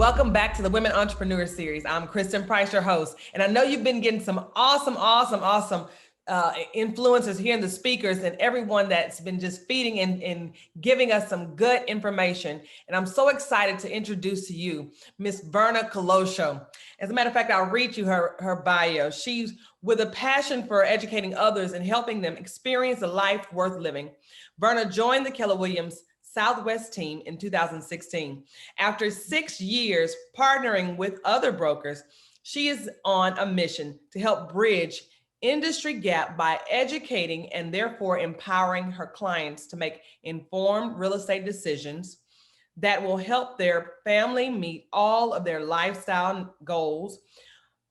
Welcome back to the Women Entrepreneur Series. I'm Kristen Price, your host, and I know you've been getting some awesome influencers here, and the speakers and everyone that's been just feeding and giving us some good information. And I'm so excited to introduce to you Miss Verna Koleosho. As a matter of fact, I'll read you her bio. She's with a passion for educating others and helping them experience a life worth living. Verna joined the Keller Williams Southwest team in 2016. After 6 years partnering with other brokers, she is on a mission to help bridge industry gap by educating and therefore empowering her clients to make informed real estate decisions that will help their family meet all of their lifestyle goals.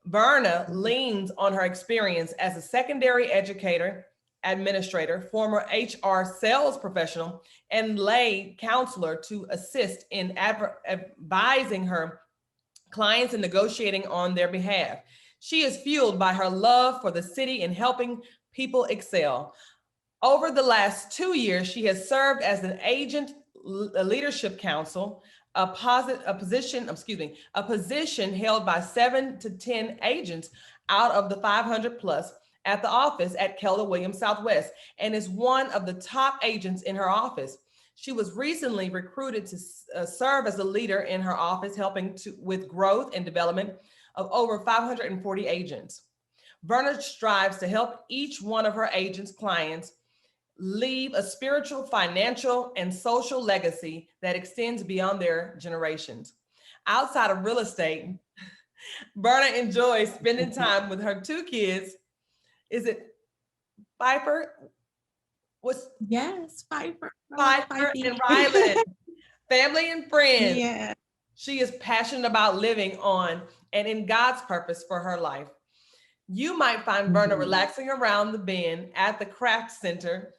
Verna leans on her experience as a secondary educator, administrator, former HR sales professional, and lay counselor to assist in advising her clients and negotiating on their behalf. She is fueled by her love for the city and helping people excel. Over the last 2 years, she has served as an agent leadership council, a position held by 7 to 10 agents out of the 500 plus at the office at Keller Williams Southwest, and is one of the top agents in her office. She was recently recruited to serve as a leader in her office, helping with growth and development of over 540 agents. Verna strives to help each one of her agents' clients leave a spiritual, financial, and social legacy that extends beyond their generations. Outside of real estate, Verna enjoys spending time with her 2 kids. Is it Piper? Yes, Piper And Rylan, family and friends. Yeah. She is passionate about living on and in God's purpose for her life. You might find Verna relaxing around the bend at the craft center,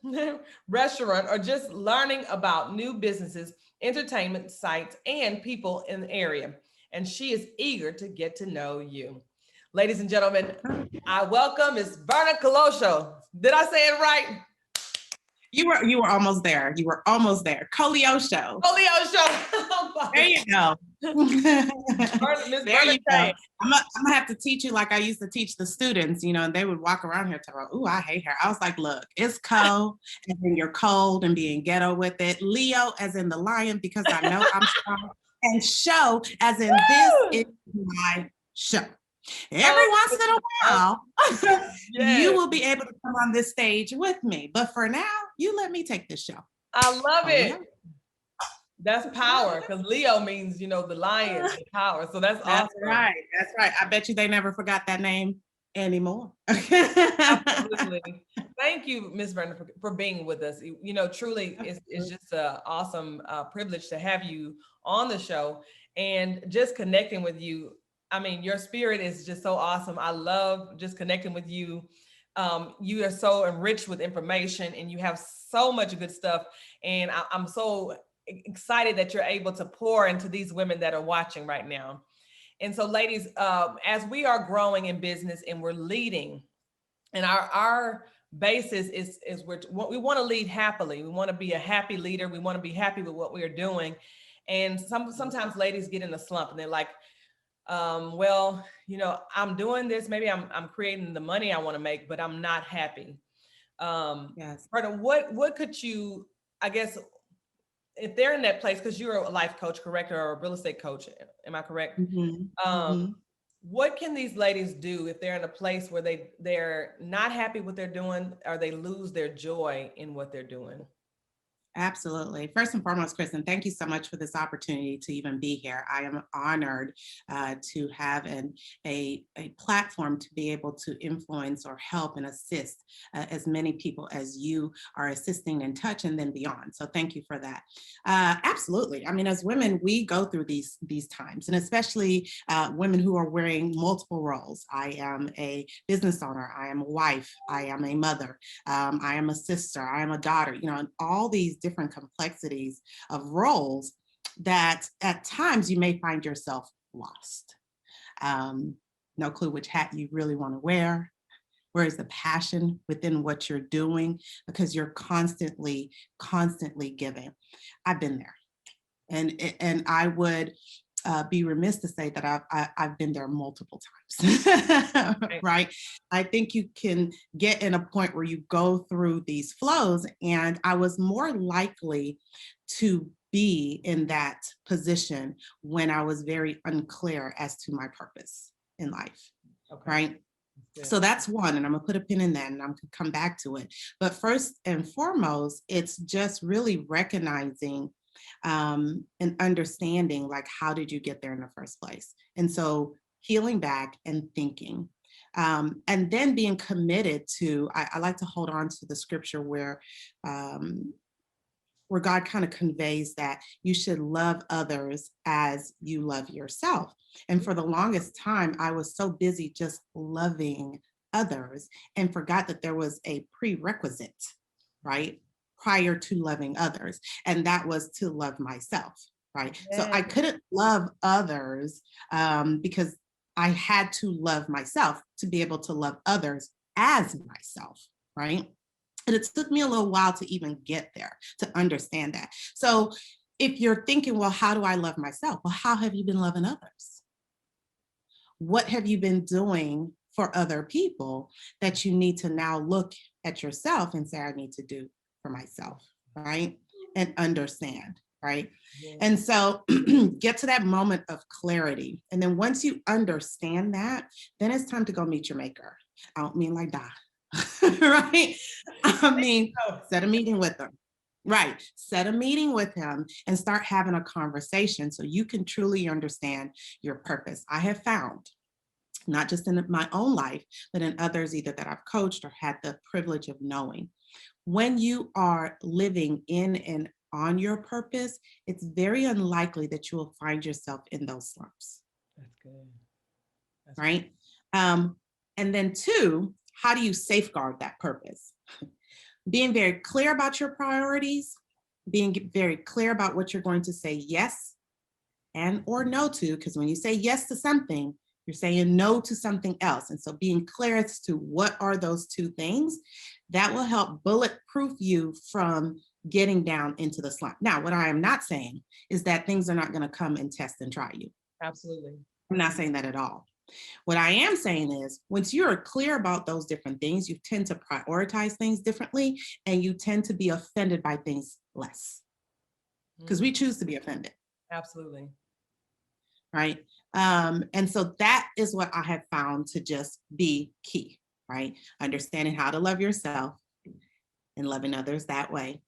restaurant, or just learning about new businesses, entertainment sites, and people in the area. And she is eager to get to know you. Ladies and gentlemen, I welcome Ms. Verna Koleosho. Did I say it right? You were almost there. You were almost there. Koleosho. There you go. There you go. I'm gonna have to teach you like I used to teach the students, and they would walk around here talking, "Ooh, I hate her." I was like, look, it's Co, and then you're cold and being ghetto with it. Leo as in the lion, because I know I'm strong. And show as in this is my show. Every once in a while, you will be able to come on this stage with me. But for now, you let me take this show. I love it. That's power, because Leo means, the lion, the power. So that's awesome. That's right. I bet you they never forgot that name anymore. Absolutely. Thank you, Ms. Verna, for being with us. Truly, it's just an awesome privilege to have you on the show and just connecting with you. I mean, your spirit is just so awesome. I love just connecting with you. You are so enriched with information and you have so much good stuff. And I'm so excited that you're able to pour into these women that are watching right now. And so, ladies, as we are growing in business and we're leading, and our basis is we want to lead happily. We want to be a happy leader. We want to be happy with what we are doing. And sometimes ladies get in a slump and they're like, well, I'm doing this, maybe I'm creating the money I want to make, but I'm not happy. Yes. Verna, what could you, I guess, if they're in that place, because you're a life coach, correct, or a real estate coach, am I correct? What can these ladies do if they're in a place where they're not happy what they're doing, or they lose their joy in what they're doing? Absolutely. First and foremost, Kristen, thank you so much for this opportunity to even be here. I am honored to have a platform to be able to influence or help and assist as many people as you are assisting and touch and then beyond. So thank you for that. Absolutely. I mean, as women, we go through these times, and especially women who are wearing multiple roles. I am a business owner. I am a wife. I am a mother. I am a sister. I am a daughter, and all these different complexities of roles that at times you may find yourself lost. No clue which hat you really want to wear. Where is the passion within what you're doing? Because you're constantly giving. I've been there. And I would be remiss to say that I've been there multiple times, right? I think you can get in a point where you go through these flows, and I was more likely to be in that position when I was very unclear as to my purpose in life, right? So that's one, and I'm gonna put a pin in that, and I'm gonna come back to it. But first and foremost, it's just really recognizing and understanding, like, how did you get there in the first place? And so healing back and thinking. And then being committed to, I like to hold on to the scripture um, where God kind of conveys that you should love others as you love yourself. And for the longest time, I was so busy just loving others and forgot that there was a prerequisite, right? Prior to loving others. And that was to love myself, right? Yeah. So I couldn't love others because I had to love myself to be able to love others as myself, right? And it took me a little while to even get there, to understand that. So if you're thinking, well, how do I love myself? Well, how have you been loving others? What have you been doing for other people that you need to now look at yourself and say, I need to do for myself, right? And understand, right? Yeah. And so get to that moment of clarity. And then once you understand that, then it's time to go meet your maker. I don't mean like die. Right? I mean, set a meeting with them. Right. Set a meeting with him and start having a conversation so you can truly understand your purpose. I have found, not just in my own life, but in others either that I've coached or had the privilege of knowing, when you are living in and on your purpose, it's very unlikely that you will find yourself in those slumps. That's good. That's right. Good. And then two, how do you safeguard that purpose? Being very clear about your priorities, being very clear about what you're going to say yes and or no to, because when you say yes to something, you're saying no to something else. And so being clear as to what are those two things, that will help bulletproof you from getting down into the slump. Now, what I am not saying is that things are not going to come and test and try you. Absolutely. I'm not saying that at all. What I am saying is, once you're clear about those different things, you tend to prioritize things differently, and you tend to be offended by things less, because we choose to be offended. Absolutely. Right. And so that is what I have found to just be key, right? Understanding how to love yourself and loving others that way.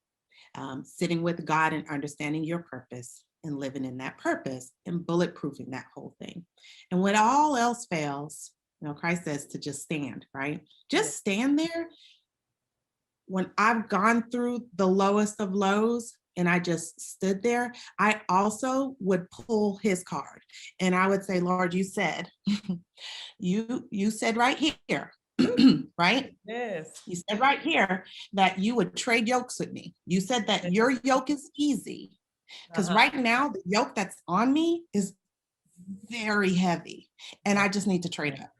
Sitting with God and understanding your purpose and living in that purpose and bulletproofing that whole thing. And when all else fails, Christ says to just stand, right? Just stand there. When I've gone through the lowest of lows and I just stood there, I also would pull his card and I would say, Lord, you said, you said right here, right? Yes. You said right here that you would trade yokes with me. You said that your yoke is easy. Because right now, the yoke that's on me is very heavy. And I just need to trade up.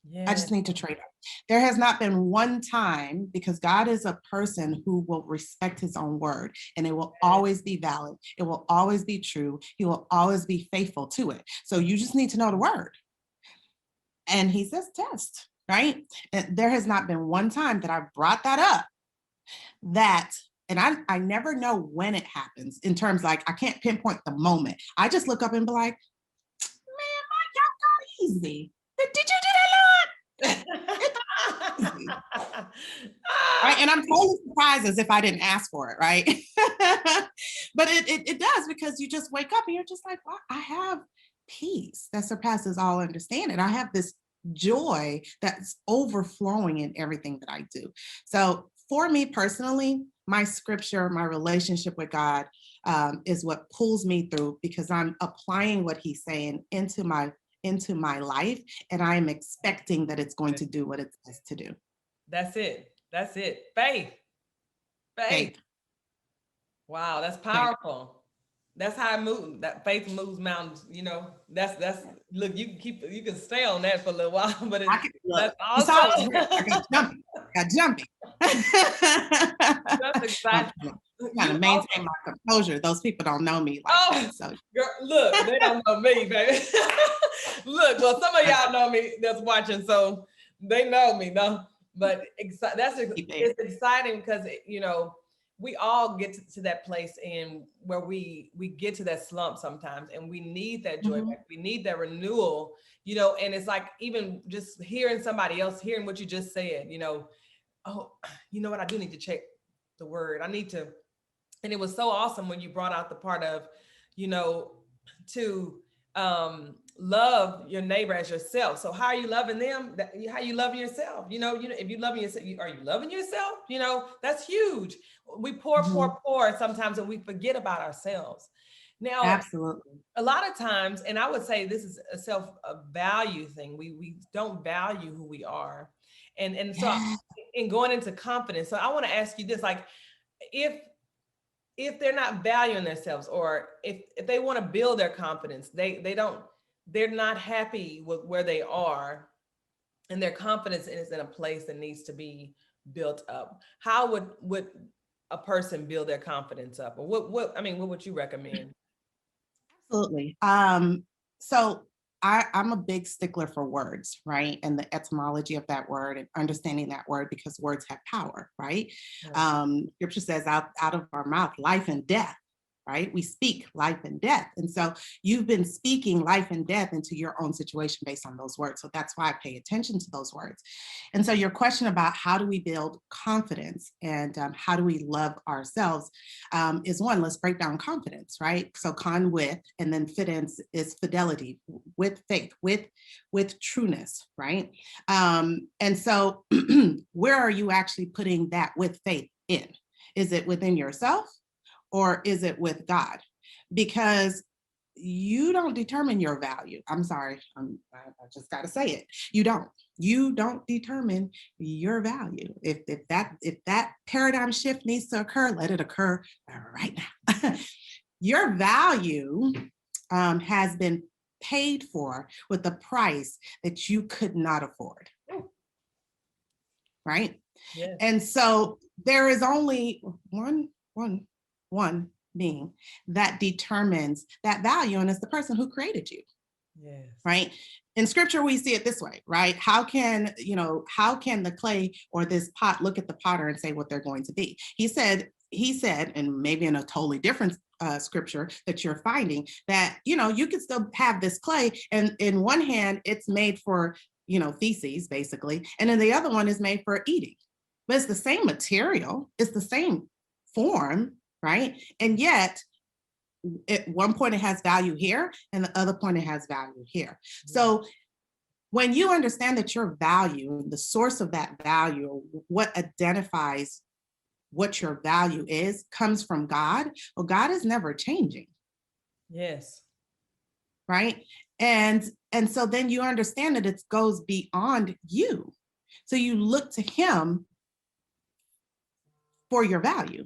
Yes. I just need to trade up. There has not been one time, because God is a person who will respect his own word, and it will always be valid. It will always be true. He will always be faithful to it. So you just need to know the word. And he says test, right? And there has not been one time that I've brought that up and I never know when it happens, in terms like I can't pinpoint the moment. I just look up and be like, man, my yoke got easy. Did you do that, Lord? Right? And I'm totally surprised as if I didn't ask for it, right? But it does, because you just wake up and you're just like, well, I have peace that surpasses all understanding. I have this joy that's overflowing in everything that I do. So for me personally, my scripture, my relationship with God is what pulls me through, because I'm applying what he's saying into my life, and I'm expecting that it's going to do what it's supposed to do. That's it. That's it. Faith. Wow, that's powerful. Faith. That's how I move. That faith moves mountains. That's look. You can stay on that for a little while, but that's awesome. I got jumpy. That's exciting. trying to You maintain okay? my composure. Those people don't know me like Oh, that. So girl, look, they don't know me, baby. Look, well, some of y'all know me that's watching, so they know me, no. But it's exciting because we all get to that place in where we get to that slump sometimes, and we need that joy Mhm. back. We need that renewal, and it's like even just hearing somebody else, hearing what you just said, oh, you know what, I do need to check the word. I need to, and it was so awesome when you brought out the part of, you know, to love your neighbor as yourself. So how are you loving them? How you loving yourself? If you loving yourself, are you loving yourself? That's huge. We Mhm. pour sometimes, and we forget about ourselves. Now, Absolutely. a lot of times, and I would say this is a value thing. We don't value who we are, and so Yeah. in going into confidence. So I want to ask you this, like, if they're not valuing themselves, or if they want to build their confidence, they're not happy with where they are, and their confidence is in a place that needs to be built up. How would a person build their confidence up, or what would you recommend? Absolutely. So I'm a big stickler for words, right? And the etymology of that word and understanding that word, because words have power, right? Yeah. Scripture says out of our mouth, life and death, right? We speak life and death. And so you've been speaking life and death into your own situation based on those words. So that's why I pay attention to those words. And so your question about how do we build confidence, and how do we love ourselves, is one. Let's break down confidence, right? So con with, and then fidence is fidelity, with faith, with trueness, right? And so where are you actually putting that with faith in? Is it within yourself, or is it with God? Because you don't determine your value. I'm sorry, I just got to say it. You don't. You don't determine your value. If that paradigm shift needs to occur, let it occur right now. Your value has been paid for with a price that you could not afford. Right? Yes. And so there is only one being that determines that value, and it's the person who created you. Yes. Right? In scripture, we see it this way, right? How can the clay or this pot look at the potter and say what they're going to be? He said, and maybe in a totally different scripture that you're finding, that you could still have this clay, and in one hand it's made for feces basically, and then the other one is made for eating, but it's the same material, it's the same form, right? And yet at one point it has value here, and the other point it has value here. So when you understand that your value, the source of that value, what identifies what your value is, comes from God, well, God is never changing. Yes. Right? And so then you understand that it goes beyond you. So you look to him for your value.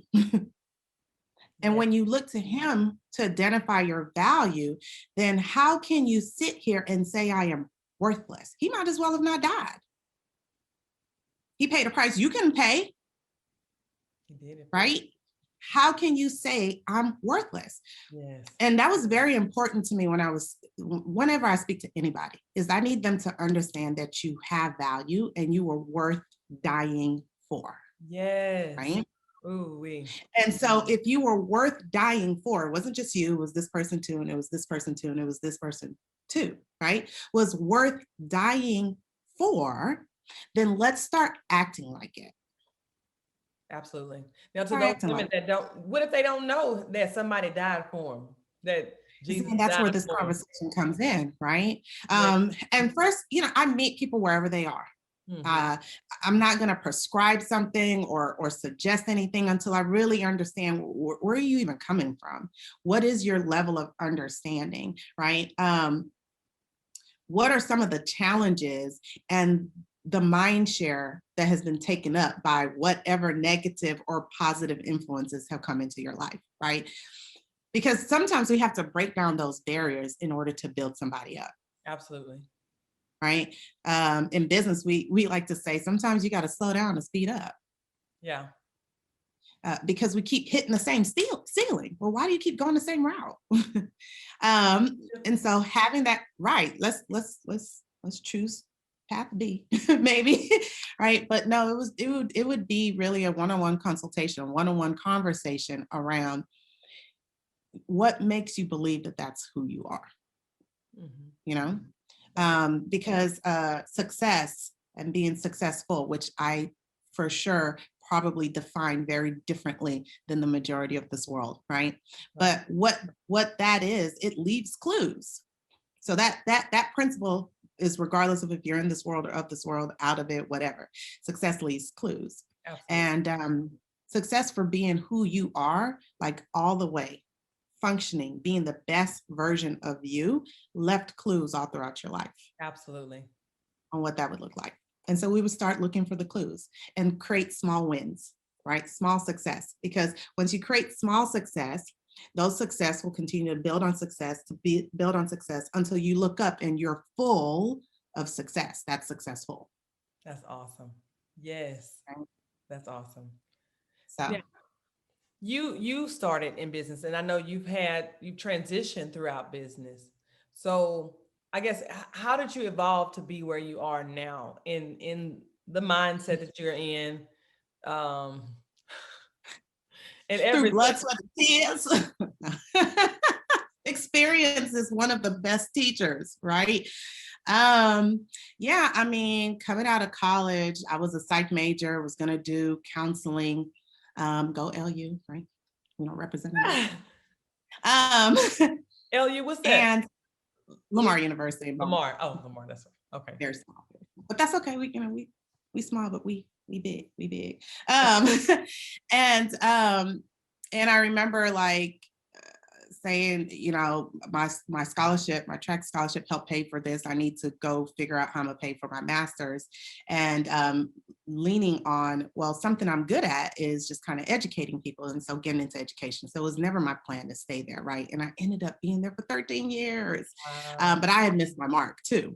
And when you look to him to identify your value, then how can you sit here and say, I am worthless? He might as well have not died. He paid a price you couldn't pay. He did it. Right? How can you say I'm worthless? Yes. And that was very important to me whenever I speak to anybody, is I need them to understand that you have value and you are worth dying for. Yes. Right? Ooh, we. And so if you were worth dying for, it wasn't just you, it was this person too, and it was this person too, and it was this person too, right? Was worth dying for, then let's start acting like it. Absolutely. Now, to Start those acting women like that don't, what if they don't know that somebody died for them, that it. Jesus And that's died where this for them? conversation comes in, right? Yes. And first, I meet people wherever they are. Mm-hmm. I'm not going to prescribe something or suggest anything until I really understand where are you even coming from? What is your level of understanding, right? What are some of the challenges and the mind share that has been taken up by whatever negative or positive influences have come into your life, right? Because sometimes we have to break down those barriers in order to build somebody up. Absolutely. Right? In business, we like to say sometimes you got to slow down to speed up. Yeah. because we keep hitting the same ceiling. Well, why do you keep going the same route? And so having that right, let's choose path B, maybe, right? But no, it would be really a one-on-one consultation, a one-on-one conversation around what makes you believe that that's who you are, you know? Because success and being successful, which I for sure probably define very differently than the majority of this world, right? But what that is, it leaves clues. So that principle is regardless of if you're in this world or of this world, out of it, whatever. Success leaves clues. Absolutely. And success for being who you are, like all the way, functioning, being the best version of you, left clues all throughout your life Absolutely. on what that would look like. And so we would start looking for the clues and create small wins, right? Small success. Because once you create small success, those success will continue to build on success, build on success until you look up and you're full of success. That's successful. That's awesome. Yes. Right? That's awesome. So Now, you started in business, and I know you've transitioned throughout business. So I guess how did you evolve to be where you are now in the mindset that you're in, um, and through everything? blood, sweat, and tears. Experience is one of the best teachers, right? Yeah, I mean, coming out of college, I was a psych major, was gonna do counseling, go LU, right? You know, representing that. LU, what's that? And What's Lamar University in Baltimore, Lamar? Oh, Lamar. That's right. Okay. very small, but that's okay. We small, but we big, we big. And and I remember like saying, you know, my scholarship, my track scholarship helped pay for this. I need to go figure out how I'm gonna pay for my master's. And leaning on, well, something I'm good at is just kind of educating people. And so getting into education. So it was never my plan to stay there, right? And I ended up being there for 13 years. Wow. But I had missed my mark too,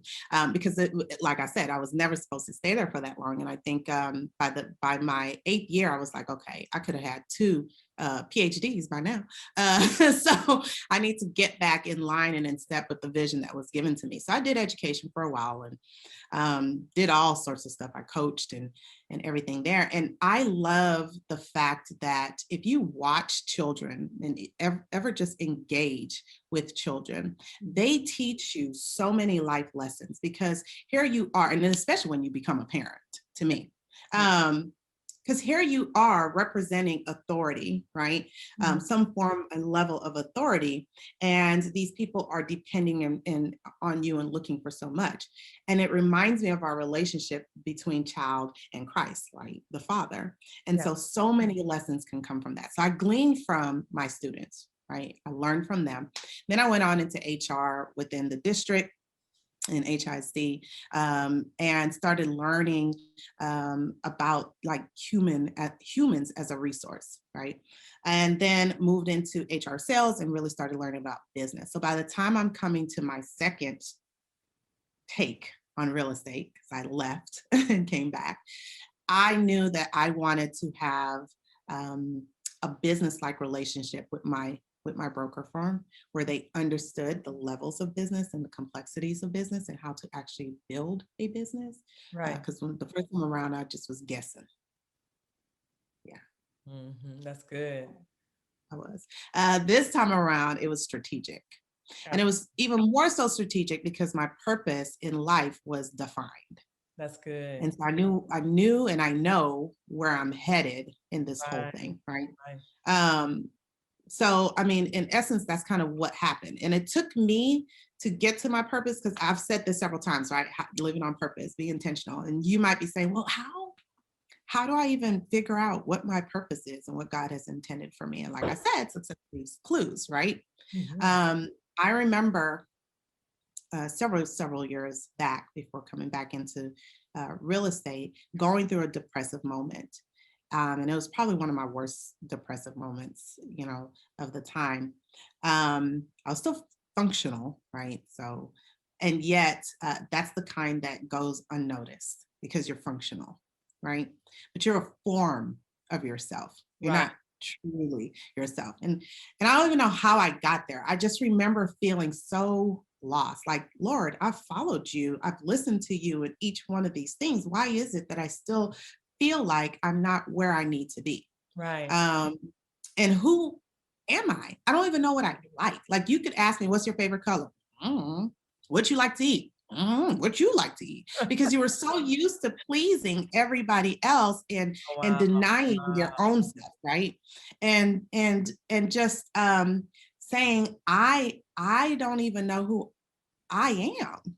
because like I said, I was never supposed to stay there for that long. And I think by my 8th year, I was like, okay, I could have had 2 PhDs by now. So I need to get back in line and in step with the vision that was given to me. So I did education for a while and did all sorts of stuff. I coached and everything there. And I love the fact that if you watch children and ever just engage with children, they teach you so many life lessons because here you are, and especially when you become a parent, to me. Because here you are representing authority, right? Some form and level of authority, and these people are depending on you and looking for so much. And it reminds me of our relationship between child and Christ, right? The Father. And Yeah. so many lessons can come from that. So I gleaned from my students, right? I learned from them. Then I went on into HR within the district in HIC, and started learning about like humans as a resource, right? And then moved into HR sales and really started learning about business. So by the time I'm coming to my second take on real estate, because I left and came back, I knew that I wanted to have a business-like relationship with my broker firm, where they understood the levels of business and the complexities of business and how to actually build a business. Right. Because when the first time around, I just was guessing. Yeah, That's good. I was. This time around, it was strategic. And it Absolutely. was even more so strategic because my purpose in life was defined. That's good. And so I knew and I know where I'm headed in this whole Right. thing, right? Right. Um, so, I mean, in essence, that's kind of what happened. And it took me to get to my purpose, because I've said this several times, right? Living on purpose, be intentional. And you might be saying, well, how do I even figure out what my purpose is and what God has intended for me? And like I said, success leaves clues, right? Mhm. Um, I remember several years back, before coming back into real estate, going through a depressive moment. And it was probably one of my worst depressive moments, you know, of the time. I was still functional, right? So, and yet that's the kind that goes unnoticed because you're functional, right? But you're a form of yourself. You're Right. not truly yourself. And I don't even know how I got there. I just remember feeling so lost. Like, Lord, I've followed you. I've listened to you in each one of these things. Why is it that I still feel like I'm not where I need to be? Right. Um, and who am I? I don't even know what I like. Like, you could ask me, what's your favorite color? Mm, what you like to eat? What you like to eat? Because you were so used to pleasing everybody else and Wow. denying your own self, right? And just saying, I don't even know who I am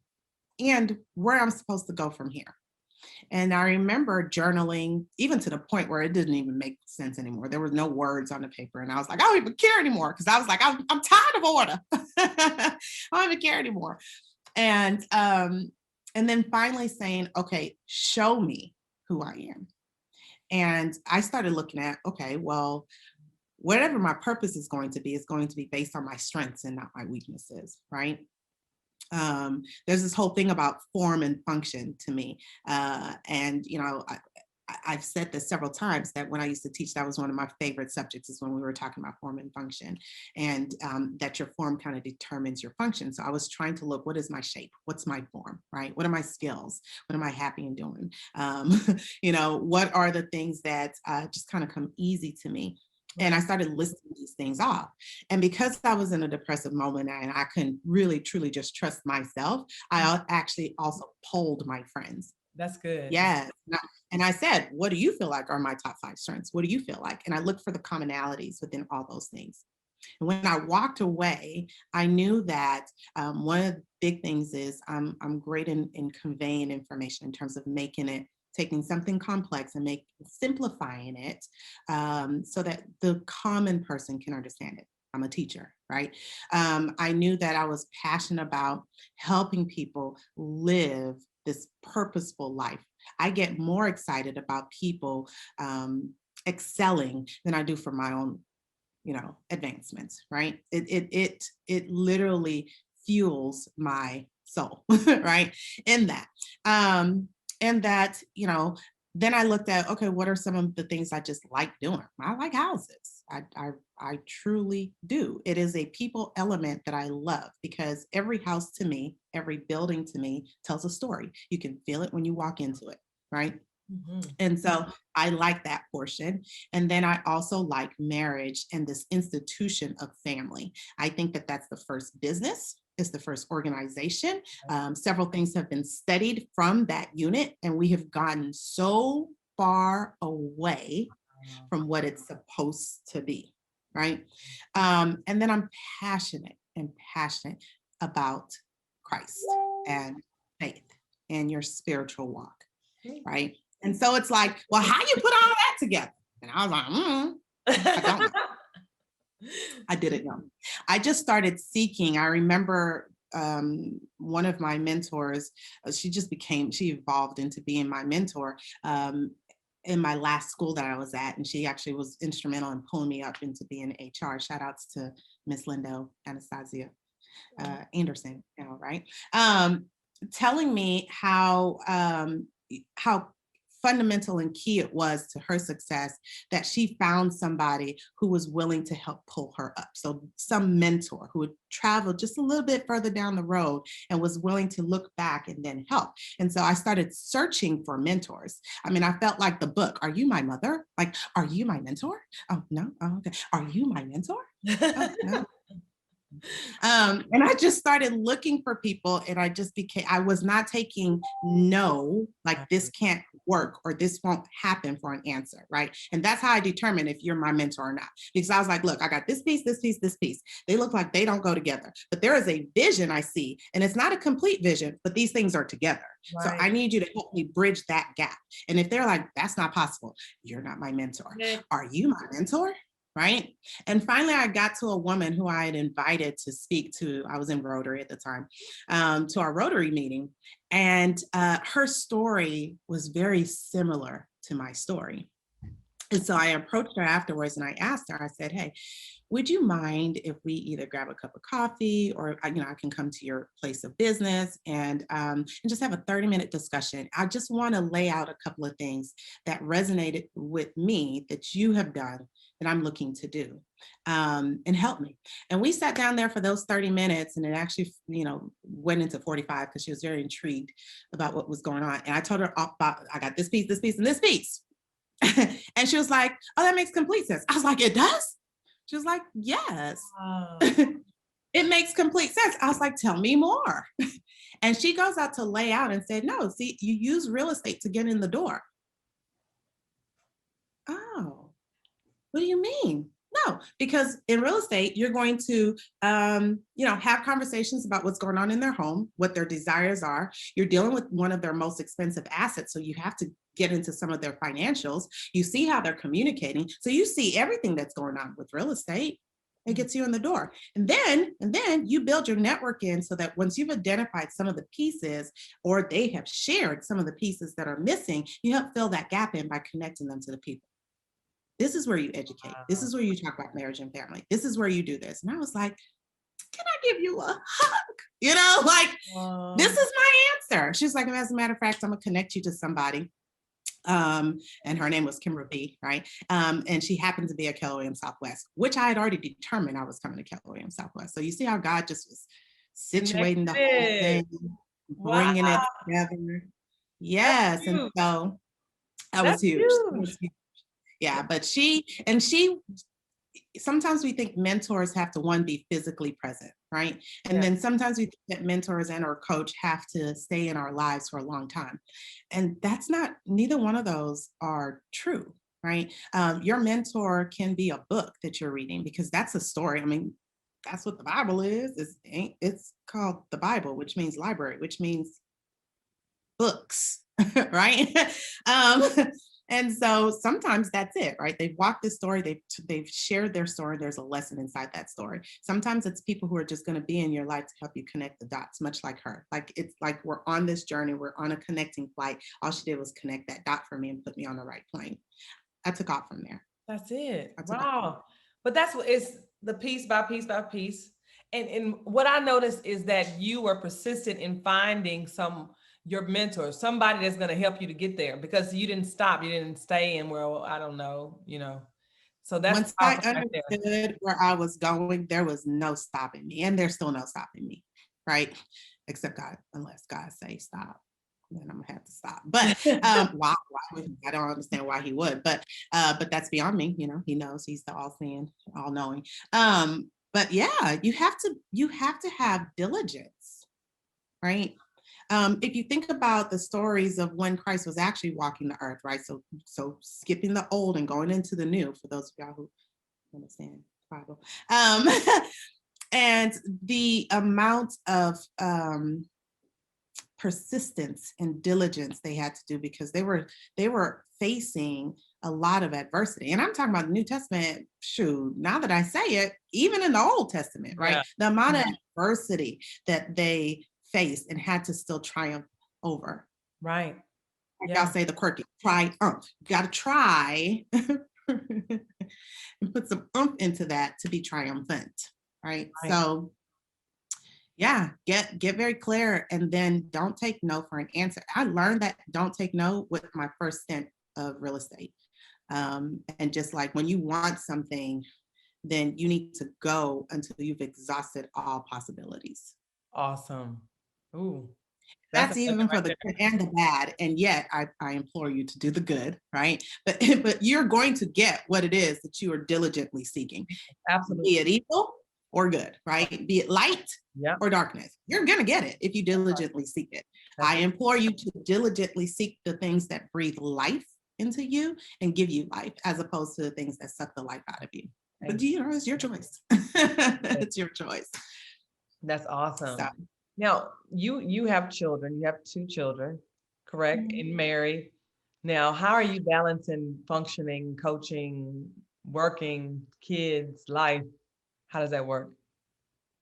and where I'm supposed to go from here. And I remember journaling, even to the point where it didn't even make sense anymore. There was no words on the paper. And I was like, I don't even care anymore. Because I was like, I'm tired of order. I don't even care anymore. And then finally saying, okay, show me who I am. And I started looking at, okay, well, whatever my purpose is going to be based on my strengths and not my weaknesses, right? There's this whole thing about form and function to me. And, you know, I've said this several times that when I used to teach, that was one of my favorite subjects is when we were talking about form and function, and that your form kind of determines your function. So I was trying to look, what is my shape? What's my form, right? What are my skills? What am I happy in doing? You know, what are the things that just kind of come easy to me? And I started listing these things off. And because I was in a depressive moment and I couldn't really, truly just trust myself, I actually also polled my friends. That's good. Yes. And I said, what do you feel like are my top 5 strengths? What do you feel like? And I looked for the commonalities within all those things. And when I walked away, I knew that one of the big things is I'm great in conveying information in terms of making it, taking something complex and simplifying it so that the common person can understand it. I'm a teacher, right? I knew that I was passionate about helping people live this purposeful life. I get more excited about people excelling than I do for my own, you know, advancements, right? It literally fuels my soul, right? In that. And that, you know, then I looked at, okay, what are some of the things I just like doing? I like houses. I truly do. It is a people element that I love because every house to me, every building to me tells a story. You can feel it when you walk into it, right? Mhm. And so I like that portion. And then I also like marriage and this institution of family. I think that that's the first business. It's the first organization. Several things have been studied from that unit, and we have gotten so far away Wow. from what it's supposed to be, right? And then I'm passionate about Christ and faith and your spiritual walk, right? And so it's like, well, how you put all that together? And I was like, I don't know. I didn't know. I just started seeking. I remember one of my mentors, she evolved into being my mentor in my last school that I was at. And she actually was instrumental in pulling me up into being HR. Shout outs to Miss Lindo Anastasia Anderson, you know, right? Telling me how fundamental and key it was to her success that she found somebody who was willing to help pull her up. So some mentor who would travel just a little bit further down the road and was willing to look back and then help. And so I started searching for mentors. I mean, I felt like the book, Are You My Mother? Like, are you my mentor? Oh, no. Oh, okay. Are you my mentor? Oh, no. And I just started looking for people, and I was not taking no, like this can't work or this won't happen for an answer, right? And that's how I determine if you're my mentor or not. Because I was like, look, I got this piece, this piece, this piece. They look like they don't go together, but there is a vision I see, and it's not a complete vision, but these things are together. So I need you to help me bridge that gap. And if they're like, that's not possible, you're not my mentor. Are you my mentor? Right. And finally, I got to a woman who I had invited to speak to. I was in Rotary at the time, to our Rotary meeting. And her story was very similar to my story. And so I approached her afterwards and I asked her, I said, hey, would you mind if we either grab a cup of coffee or, I can come to your place of business and just have a 30-minute discussion. I just want to lay out a couple of things that resonated with me that you have done that I'm looking to do and help me. And we sat down there for those 30 minutes and it actually, went into 45 because she was very intrigued about what was going on. And I told her about, I got this piece, and this piece. And she was like, oh, that makes complete sense. I was like, it does? She was like, yes. Wow. It makes complete sense. I was like, tell me more. And she goes out to lay out and said, no, see, you use real estate to get in the door. Oh, what do you mean? No, because in real estate, you're going to, have conversations about what's going on in their home, what their desires are. You're dealing with one of their most expensive assets. So you have to get into some of their financials. You see how they're communicating. So you see everything that's going on with real estate. It gets you in the door. And then you build your network in so that once you've identified some of the pieces or they have shared some of the pieces that are missing, you help fill that gap in by connecting them to the people. This is where you educate. This is where you talk about marriage and family. This is where you do this. And I was like, can I give you a hug? This is my answer. She's like, as a matter of fact, I'm gonna connect you to somebody. And her name was Kimberly, right? And she happened to be at Keller Williams Southwest, which I had already determined I was coming to Keller Williams Southwest. So you see how God just was situating the whole thing, bringing it together. Yes. And so that was huge. That was huge. Yeah, but she sometimes we think mentors have to be physically present, right? And then sometimes we think that mentors and or coach have to stay in our lives for a long time. And that's neither one of those are true, right? Your mentor can be a book that you're reading because that's a story. I mean, that's what the Bible is. It's called the Bible, which means library, which means books, right? And so sometimes that's it, right? They've walked this story, they've shared their story. There's a lesson inside that story. Sometimes it's people who are just going to be in your life to help you connect the dots, much like her. Like it's like we're on this journey, we're on a connecting flight. All she did was connect that dot for me and put me on the right plane. I took off from there. That's it. Wow. But that's what it's the piece by piece by piece. And what I noticed is that you were persistent in finding your mentor, somebody that's going to help you to get there because you didn't stop. You didn't stay in well, I don't know, So that's once I understood where I was going, there was no stopping me. And there's still no stopping me, right? Except God, unless God say stop. Then I'm gonna have to stop. But why I don't understand why he would, but that's beyond me. He knows, he's the all-seeing, all-knowing. But yeah, you have to have diligence, right? If you think about the stories of when Christ was actually walking the earth, right? So skipping the old and going into the new, for those of y'all who understand the Bible, and the amount of persistence and diligence they had to do because they were facing a lot of adversity. And I'm talking about the New Testament, shoot, now that I say it, even in the Old Testament, right? The amount of adversity that they faced and had to still triumph over. Right. Like y'all say the quirky triumph. You got to try and put some oomph into that to be triumphant, right? So yeah, get very clear and then don't take no for an answer. I learned that don't take no with my first stint of real estate. And just like when you want something, then you need to go until you've exhausted all possibilities. Awesome. Ooh. That's even for the good and the bad. And yet I implore you to do the good, right? But you're going to get what it is that you are diligently seeking. Absolutely. Be it evil or good, right? Be it light or darkness. You're going to get it if you diligently seek it. I implore you to diligently seek the things that breathe life into you and give you life, as opposed to the things that suck the life out of you. But it's your choice. It's your choice. That's awesome. So, now, you have children. You have 2 children, correct? And married. Now, how are you balancing functioning, coaching, working, kids, life? How does that work?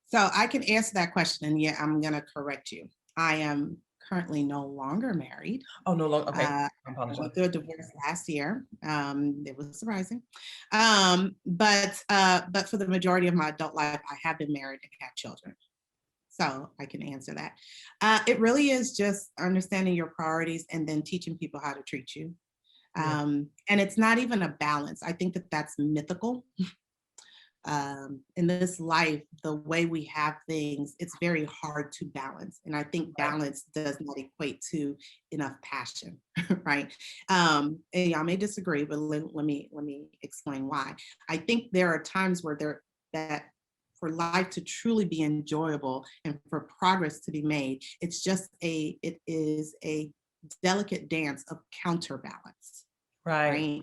So I can answer that question, and yeah, I'm going to correct you. I am currently no longer married. Oh, no longer. Okay. I I apologize. went through a divorce last year. It was surprising. But for the majority of my adult life, I have been married and had children. So I can answer that. It really is just understanding your priorities and then teaching people how to treat you. Yeah. And it's not even a balance. I think that that's mythical. In this life, the way we have things, it's very hard to balance. And I think balance does not equate to enough passion, right? And y'all may disagree, but let me explain why. I think there are times where that for life to truly be enjoyable and for progress to be made, it is a delicate dance of counterbalance, Right.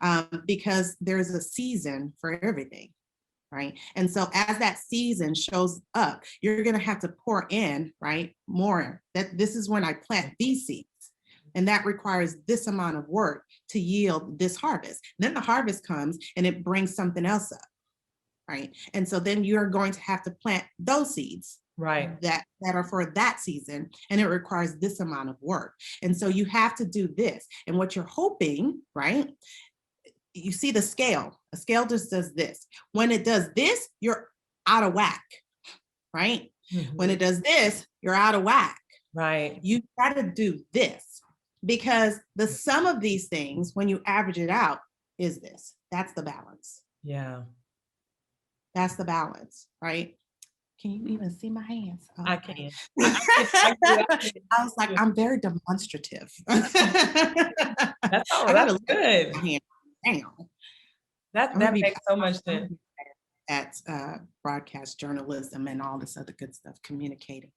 right? Because there's a season for everything. Right. And so as that season shows up, you're going to have to pour in, right, more. That this is when I plant these seeds. And that requires this amount of work to yield this harvest. Then the harvest comes and it brings something else up. Right. And so then you're going to have to plant those seeds. Right. That are for that season, and it requires this amount of work. And so you have to do this. And what you're hoping, right? You see the scale. A scale just does this. When it does this, you're out of whack, right? Mm-hmm. When it does this, you're out of whack. Right. You got to do this because the sum of these things, when you average it out, is this. That's the balance. Yeah. That's the balance, right? Can you even see my hands? Oh, I can. I was like, I'm very demonstrative. That's all right. That's good. Damn. That makes so much sense. At broadcast journalism and all this other good stuff, communicating.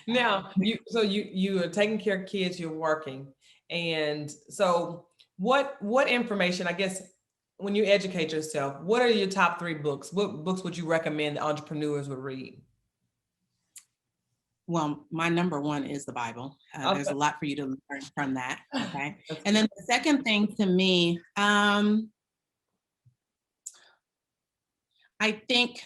Now, you are taking care of kids, you're working. And so what information, I guess, when you educate yourself, what are your top 3 books? What books would you recommend entrepreneurs would read? Well, my number 1 is the Bible. Okay. There's a lot for you to learn from that. Okay. And then the second thing to me, I think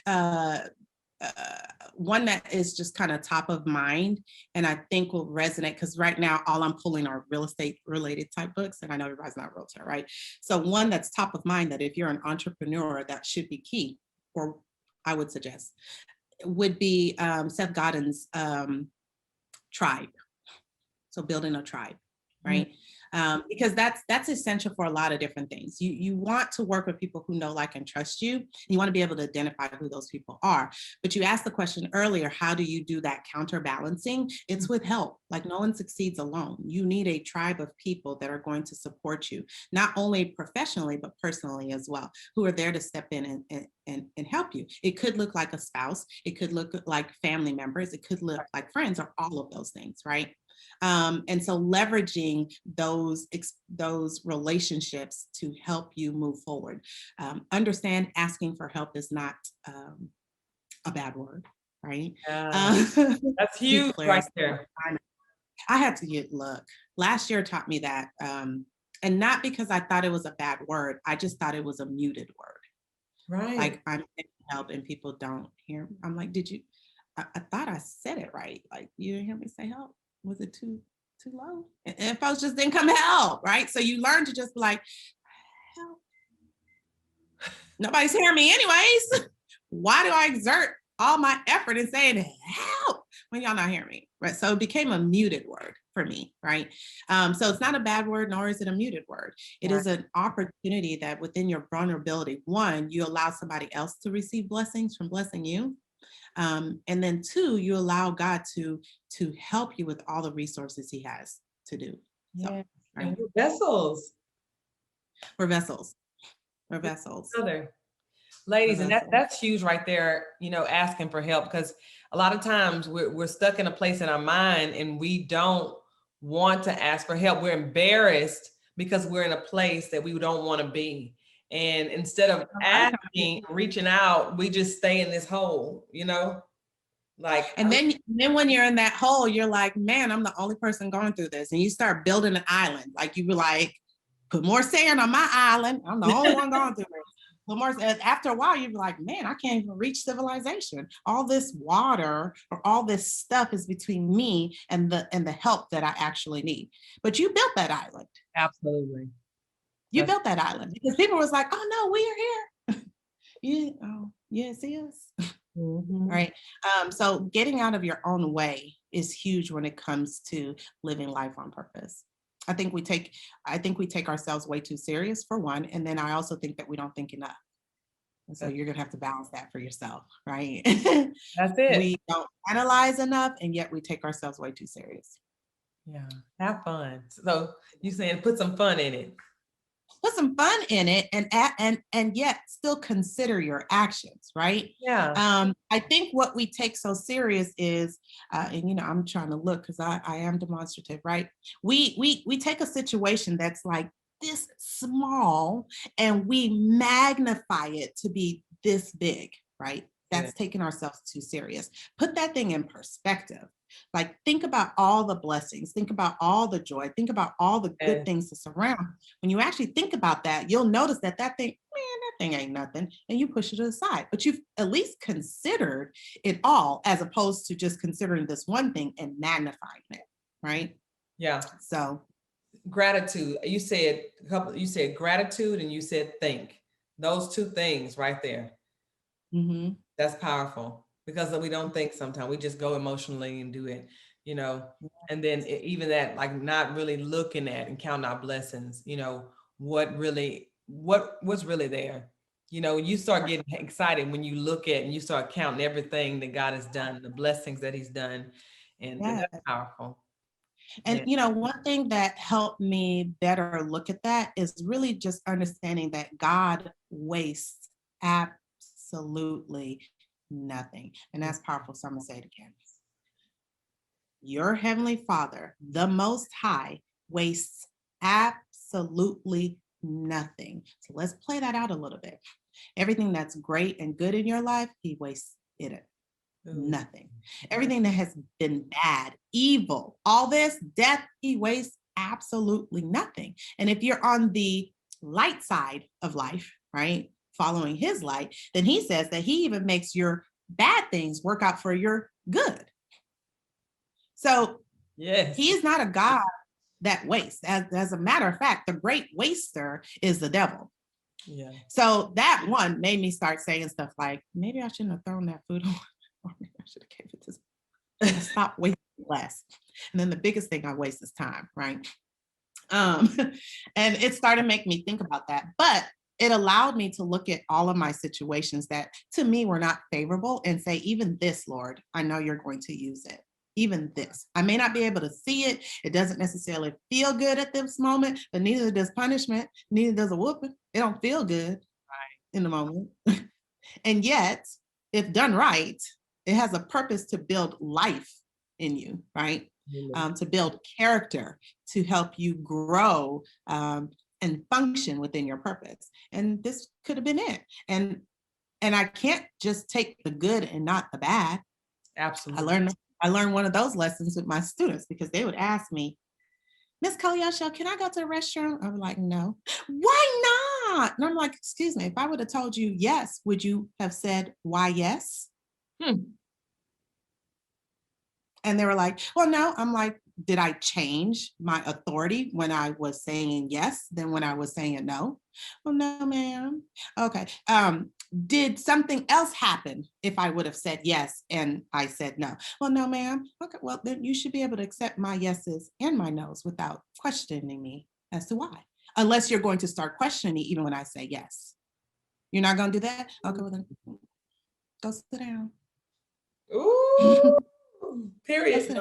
one that is just kind of top of mind and I think will resonate because right now all I'm pulling are real estate related type books, and I know everybody's not a realtor, right? So one that's top of mind that if you're an entrepreneur that should be key, or I would suggest, would be Seth Godin's Tribe. So building a tribe, right? Because that's essential for a lot of different things. You want to work with people who know, like, and trust you. You want to be able to identify who those people are. But you asked the question earlier, how do you do that counterbalancing? It's with help. Like, no one succeeds alone. You need a tribe of people that are going to support you, not only professionally, but personally as well, who are there to step in and help you. It could look like a spouse. It could look like family members. It could look like friends, or all of those things, right? And so leveraging those relationships to help you move forward. Understand asking for help is not a bad word, right? That's huge right there. I had to get luck. Last year taught me that. And not because I thought it was a bad word. I just thought it was a muted word. Right. Like, I'm getting help and people don't hear. I'm like, I thought I said it right. Like, you didn't hear me say help? Was it too low? And folks just didn't come help, right? So you learn to just be like, help. Nobody's hearing me anyways. Why do I exert all my effort in saying help when y'all not hearing me, right? So it became a muted word for me, right? So it's not a bad word, nor is it a muted word. It is an opportunity that within your vulnerability, 1, you allow somebody else to receive blessings from blessing you. And then 2, you allow God to help you with all the resources he has to do. So, right? And we're vessels. We're vessels. We're vessels. Ladies, and that's huge right there, asking for help, because a lot of times we're stuck in a place in our mind and we don't want to ask for help. We're embarrassed because we're in a place that we don't want to be. And instead of asking, reaching out, we just stay in this hole, like. And then when you're in that hole, you're like, man, I'm the only person going through this. And you start building an island. Like, you were like, put more sand on my island. I'm the only one going through it. little more. After a while, you'd be like, man, I can't even reach civilization. All this water or all this stuff is between me and the help that I actually need. But you built that island. Absolutely. You built that island because people was like, oh no, we are here. Yeah, see us. Mm-hmm. Right. So getting out of your own way is huge when it comes to living life on purpose. I think we take ourselves way too serious, for one. And then I also think that we don't think enough. And so you're gonna have to balance that for yourself, right? That's it. We don't analyze enough, and yet we take ourselves way too serious. Yeah. Have fun. So you saying put some fun in it. Put some fun in it, and yet still consider your actions, right? Yeah. I think what we take so serious is, and I'm trying to look because I am demonstrative, right? We take a situation that's like this small and we magnify it to be this big, right? Yeah. That's taking ourselves too serious. Put that thing in perspective. Like, think about all the blessings, think about all the joy, think about all the good things that surround. When you actually think about that, you'll notice that that thing ain't nothing, and you push it aside. But you've at least considered it all, as opposed to just considering this one thing and magnifying it, right? Yeah. So Gratitude. You said gratitude and you said think. Those two things right there. That's powerful because we don't think sometimes. We just go emotionally and do it, and then even that, like not really looking at and counting our blessings, what's really there. You start getting excited when you look at and you start counting everything that God has done, the blessings that he's done. And yeah. that's powerful. And one thing that helped me better look at that is really just understanding that God wastes absolutely nothing. And that's powerful. So I'm gonna say it again. Your heavenly Father, the Most High, wastes absolutely nothing. So let's play that out a little bit. Everything that's great and good in your life, he wastes it. Nothing. Everything that has been bad, evil, all this, death, he wastes absolutely nothing. And if you're on the light side of life, right, following his light, then he says that he even makes your bad things work out for your good. So yes, he is not a God that wastes. As a matter of fact, the great waster is the devil. Yeah. So that one made me start saying stuff like, maybe I shouldn't have thrown that food away. Or maybe I should have gave it to stop wasting less. And then the biggest thing I waste is time, right? And it started to make me think about that. But it allowed me to look at all of my situations that to me were not favorable and say, even this, Lord, I know you're going to use it. Even this. I may not be able to see it. It doesn't necessarily feel good at this moment, but neither does punishment, neither does a whooping. It don't feel good in the moment. And yet, if done right, it has a purpose to build life in you, right? To build character, to help you grow and function within your purpose. And this could have been it. And I can't just take the good and not the bad. Absolutely. I learned one of those lessons with my students because they would ask me, Miss Koleosho, can I go to the restroom? I'm like, no. Why not? And I'm like, excuse me, if I would have told you yes, would you have said, why yes? And they were like, well, no. I'm like, did I change my authority when I was saying yes than when I was saying no? Well, no, ma'am. Okay. Did something else happen if I would have said yes and I said no? Well, no, ma'am. Okay, well, then you should be able to accept my yeses and my nos without questioning me as to why. Unless you're going to start questioning me even when I say yes. You're not going to do that? Okay, well then go sit down. Ooh, period.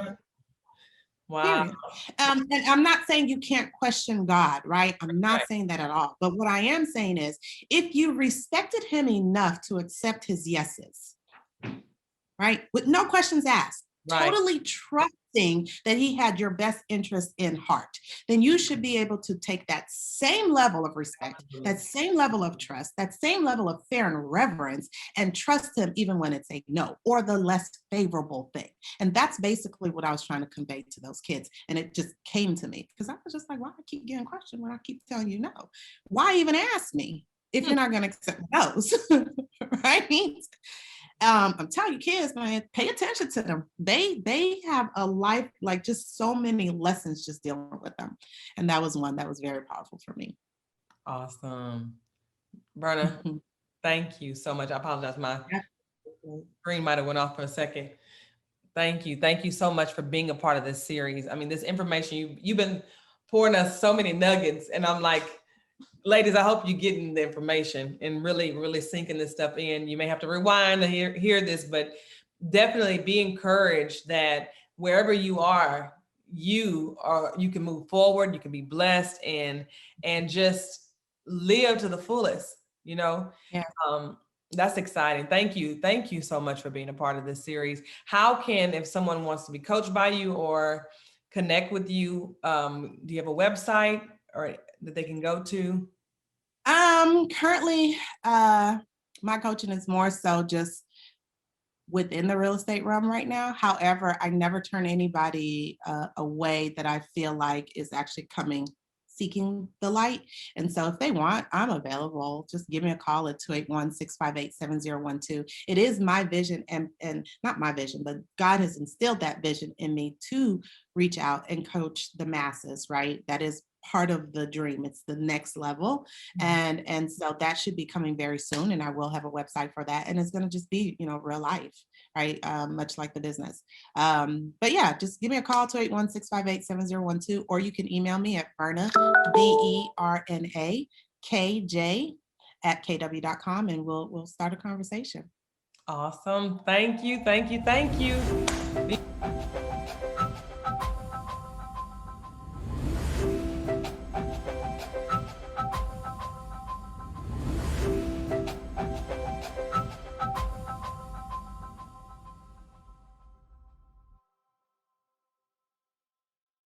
Wow. Period. And I'm not saying you can't question God, right? I'm not saying that at all. But what I am saying is, if you respected him enough to accept his yeses, right? With no questions asked, totally trusting that he had your best interest in heart, then you should be able to take that same level of respect, that same level of trust, that same level of fear and reverence, and trust him even when it's a no or the less favorable thing. And that's basically what I was trying to convey to those kids. And it just came to me because I was just like, why I keep getting questioned when I keep telling you no? Why even ask me if you're not going to accept those, right? I'm telling you, kids, man, pay attention to them. They have a life, like just so many lessons just dealing with them. And that was one that was very powerful for me. Awesome. Verna, thank you so much. I apologize. My screen might have went off for a second. Thank you. Thank you so much for being a part of this series. I mean, this information, you've been pouring us so many nuggets, and I'm like, ladies, I hope you're getting the information and really, really sinking this stuff in. You may have to rewind to hear this, but definitely be encouraged that wherever you are, you can move forward, you can be blessed, and just live to the fullest, you know? Yeah. That's exciting. Thank you. Thank you so much for being a part of this series. How can, if someone wants to be coached by you or connect with you, do you have a website or that they can go to? Currently, my coaching is more so just within the real estate realm right now. However, I never turn anybody away that I feel like is actually seeking the light. And so if they want, I'm available. Just give me a call at 281-658-7012. It is my vision, and not my vision, but God has instilled that vision in me to reach out and coach the masses, right? That is part of the dream. It's the next level. And so that should be coming very soon. And I will have a website for that. And it's going to just be, real life, right? Much like the business. But yeah, just give me a call, 281-658-7012, or you can email me at Verna, VERNAKJ@kw.com, and we'll start a conversation. Awesome. Thank you. Thank you. Thank you.